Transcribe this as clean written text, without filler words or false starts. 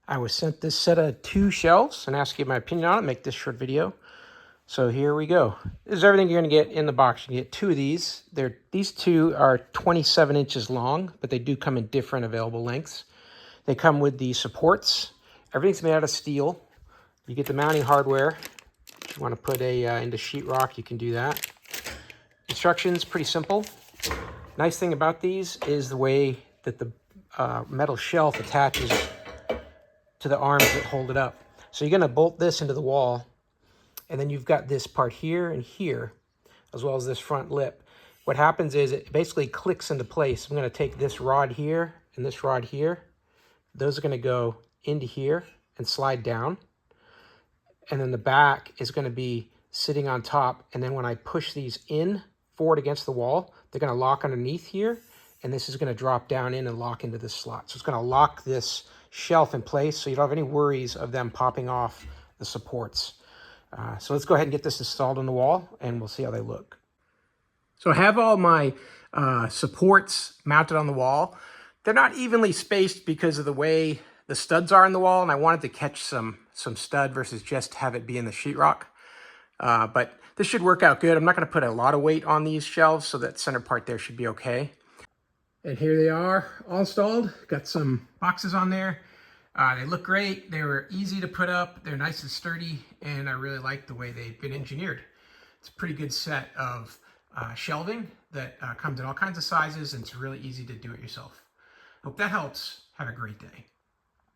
I was sent this set of 2 shelves and asked to get my opinion on it, make this short video. So here we go. This is everything you're going to get in the box. You can get 2 of these. These 2 are 27 inches long, but they do come in different available lengths. They come with the supports. Everything's made out of steel. You get the mounting hardware. If you want to put into sheetrock, you can do that. Instructions, pretty simple. Nice thing about these is the way that the metal shelf attaches to the arms that hold it up. So you're going to bolt this into the wall, and then you've got this part here and here, as well as this front lip. What happens is it basically clicks into place. I'm going to take this rod here and this rod here. Those are going to go into here and slide down. And then the back is going to be sitting on top. And then when I push these in forward against the wall, they're going to lock underneath here. And this is going to drop down in and lock into this slot. So it's going to lock this shelf in place so you don't have any worries of them popping off the supports. So let's go ahead and get this installed on the wall and we'll see how they look. So I have all my supports mounted on the wall. They're not evenly spaced because of the way the studs are in the wall, and I wanted to catch some stud versus just have it be in the sheetrock. But this should work out good. I'm not going to put a lot of weight on these shelves, so that center part there should be okay. And here they are, all installed. Got some boxes on there. They look great. They were easy to put up. They're nice and sturdy, and I really like the way they've been engineered. It's a pretty good set of shelving that comes in all kinds of sizes, and it's really easy to do it yourself. Hope that helps. Have a great day.